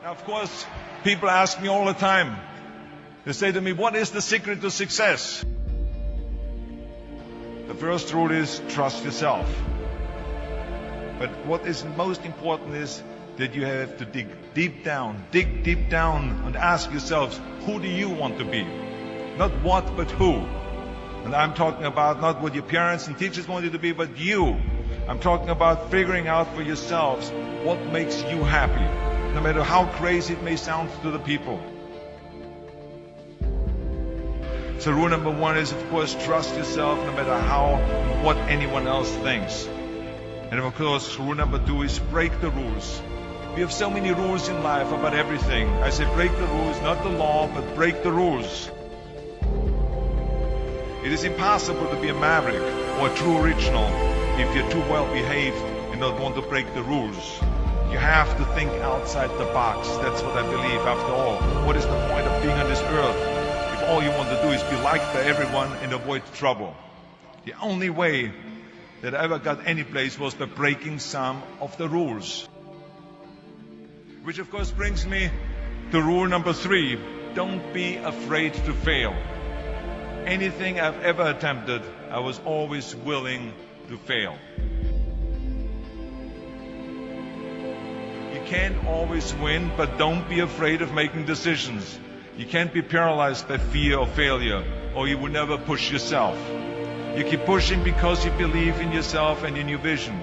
Now, of course, people ask me all the time. They say to me, what is the secret to success? The first rule is trust yourself. But what is most important is that you have to dig deep down and ask yourselves, who do you want to be? Not what, but who. And I'm talking about not what your parents and teachers want you to be, but you. I'm talking about figuring out for yourselves what makes you happy, no matter how crazy it may sound to the people. So rule number one is, of course, trust yourself no matter what anyone else thinks. And of course, rule number two is break the rules. We have so many rules in life about everything. I say break the rules, not the law, but break the rules. It is impossible to be a maverick or a true original if you're too well behaved and don't want to break the rules. You have to think outside the box. That's what I believe. After all, what is the point of being on this earth if all you want to do is be liked by everyone and avoid trouble? The only way that I ever got any place was by breaking some of the rules. Which of course brings me to rule number three. Don't be afraid to fail. Anything I've ever attempted, I was always willing to fail. You can't always win, but don't be afraid of making decisions. You can't be paralyzed by fear of failure, or you will never push yourself. You keep pushing because you believe in yourself and in your vision.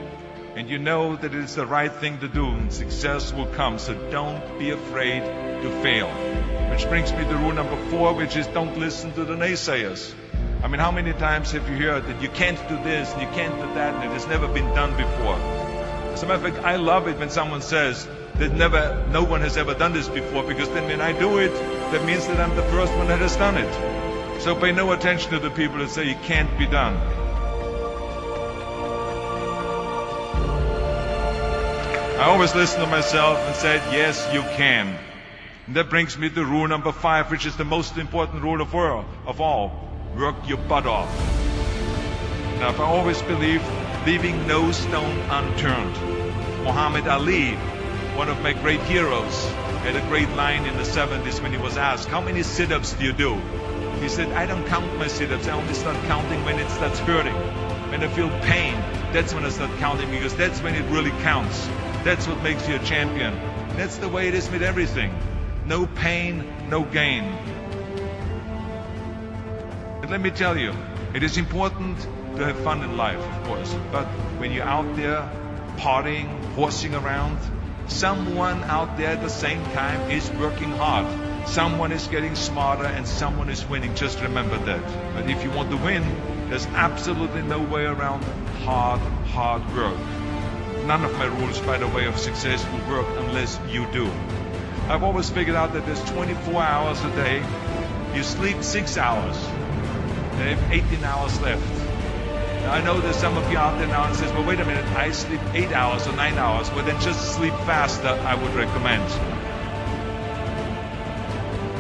And you know that it is the right thing to do, and success will come. So don't be afraid to fail. Which brings me to rule number four, which is don't listen to the naysayers. I mean, how many times have you heard that you can't do this and you can't do that and it has never been done before? As a matter of fact, I love it when someone says that no one has ever done this before, because then when I do it, that means that I'm the first one that has done it. So pay no attention to the people that say it can't be done. I always listen to myself and said, yes, you can. And that brings me to rule number five, which is the most important rule of all. Work your butt off. Now, I always believed leaving no stone unturned. Muhammad Ali, one of my great heroes, had a great line in the 70s when he was asked, how many sit-ups do you do? He said, I don't count my sit-ups. I only start counting when it starts hurting. When I feel pain, that's when I start counting, because that's when it really counts. That's what makes you a champion. That's the way it is with everything. No pain, no gain. But let me tell you, it is important to have fun in life, of course. But when you're out there partying, horsing around, someone out there at the same time is working hard. Someone is getting smarter and someone is winning. Just remember that. But if you want to win, there's absolutely no way around hard work. None of my rules, by the way, of success will work unless you do. I've always figured out that there's 24 hours a day. You sleep 6 hours. And you have 18 hours left. Now, I know there's some of you out there now and says, well, wait a minute, I sleep 8 hours or 9 hours. Well, then just sleep faster, I would recommend.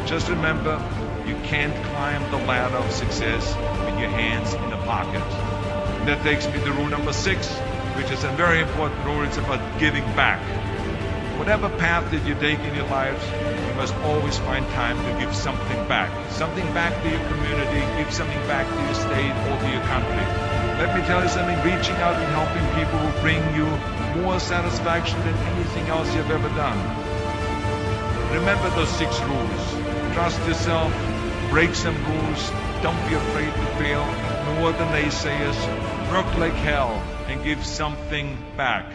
Just remember, you can't climb the ladder of success with your hands in the pocket. And that takes me to rule number 6, which is a very important rule. It's about giving back. Whatever path that you take in your lives, you must always find time to give something back. Something back to your community, give something back to your state or to your country. Let me tell you something, reaching out and helping people will bring you more satisfaction than anything else you've ever done. Remember those 6 rules. Trust yourself, break some rules, don't be afraid to fail, ignore the naysayers, work like hell, and give something back.